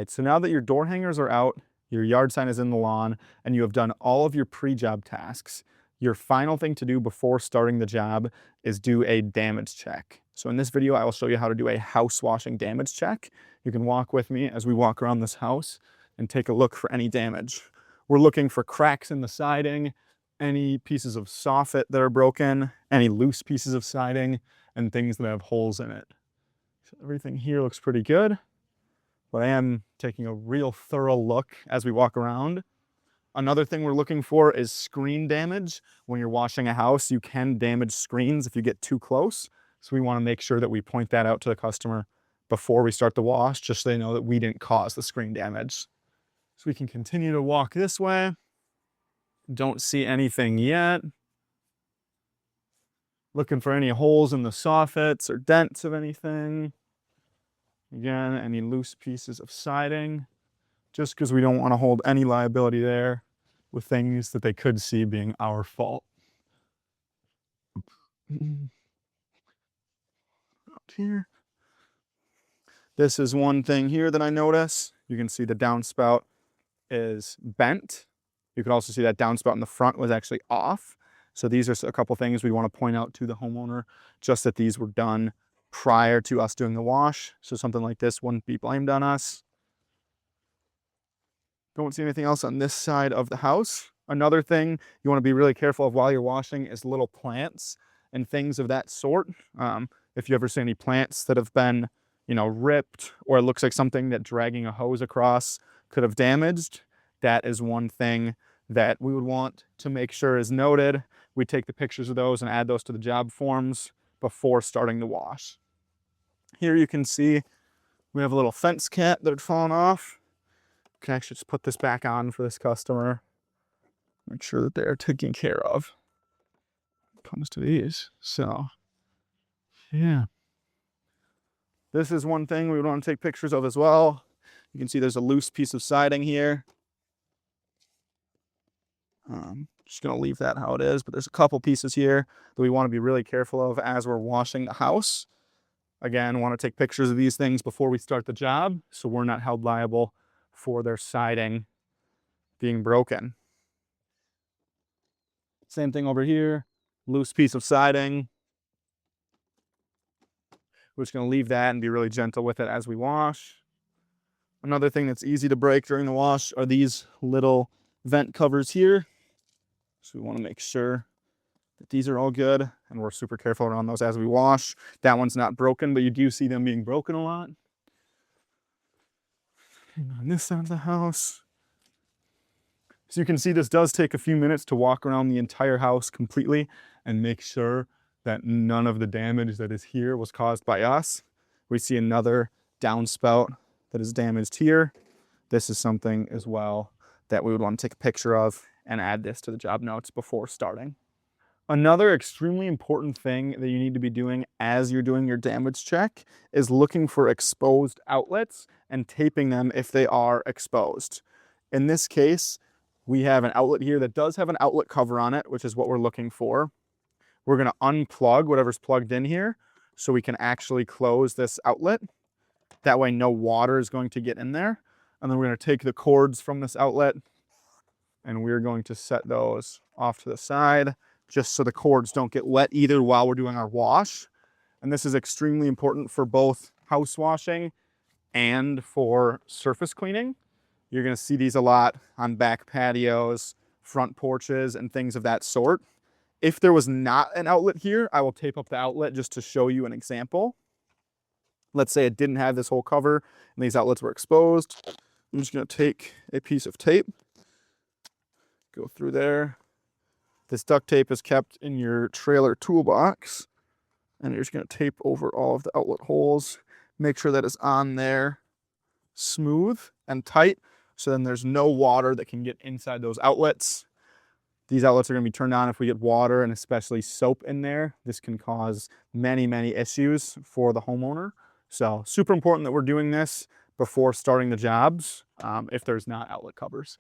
right, so now that your door hangers are out, your yard sign is in the lawn, and you have done all of your pre-job tasks, your final thing to do before starting the job is do a damage check. So in this video, I will show you how to do a house washing damage check. You can walk with me as we walk around this house and take a look for any damage. We're looking for cracks in the siding, any pieces of soffit that are broken, any loose pieces of siding, and things that have holes in it. So everything here looks pretty good, but I am taking a real thorough look as we walk around. Another thing we're looking for is screen damage. When you're washing a house, you can damage screens if you get too close. So we want to make sure that we point that out to the customer before we start the wash, just so they know that we didn't cause the screen damage. So we can continue to walk this way. Don't see anything yet. Looking for any holes in the soffits or dents of anything. Again, any loose pieces of siding, just because we don't want to hold any liability there with things that they could see being our fault. Out here. This is one thing here that I notice. You can see the downspout is bent. You can also see that downspout in the front was actually off. So these are a couple things we want to point out to the homeowner, just that these were done prior to us doing the wash. So something like this wouldn't be blamed on us. Don't see anything else on this side of the house. Another thing you want to be really careful of while you're washing is little plants and things of that sort. If you ever see any plants that have been, ripped, or it looks like something that dragging a hose across could have damaged, that is one thing that we would want to make sure is noted. We take the pictures of those and add those to the job forms before starting the wash. Here you can see we have a little fence cap that had fallen off. You can actually just put this back on for this customer. Make sure that they're taken care of when it comes to these. So, yeah. This is one thing we would want to take pictures of as well. You can see there's a loose piece of siding here. Just gonna leave that how it is, but there's a couple pieces here that we want to be really careful of as we're washing the house. Again, want to take pictures of these things before we start the job, so we're not held liable for their siding being broken. Same thing over here, loose piece of siding. We're just gonna leave that and be really gentle with it as we wash. Another thing that's easy to break during the wash are these little vent covers here. So we want to make sure that these are all good, and we're super careful around those as we wash. That one's not broken, but you do see them being broken a lot. And on this side of the house. So you can see this does take a few minutes to walk around the entire house completely and make sure that none of the damage that is here was caused by us. We see another downspout that is damaged here. This is something as well that we would want to take a picture of and add this to the job notes before starting. Another extremely important thing that you need to be doing as you're doing your damage check is looking for exposed outlets and taping them if they are exposed. In this case, we have an outlet here that does have an outlet cover on it, which is what we're looking for. We're going to unplug whatever's plugged in here so we can actually close this outlet. That way no water is going to get in there. And then we're going to take the cords from this outlet and we're going to set those off to the side just so the cords don't get wet either while we're doing our wash. And this is extremely important for both house washing and for surface cleaning. You're going to see these a lot on back patios, front porches, and things of that sort. If there was not an outlet here, I will tape up the outlet just to show you an example. Let's say it didn't have this whole cover and these outlets were exposed. I'm just going to take a piece of tape, go through there. This duct tape is kept in your trailer toolbox, and you're just going to tape over all of the outlet holes. Make sure that is on there smooth and tight, so then there's no water that can get inside those outlets. These outlets are going to be turned on if we get water and especially soap in there. This can cause many, many issues for the homeowner. So super important that we're doing this before starting the jobs if there's not outlet covers.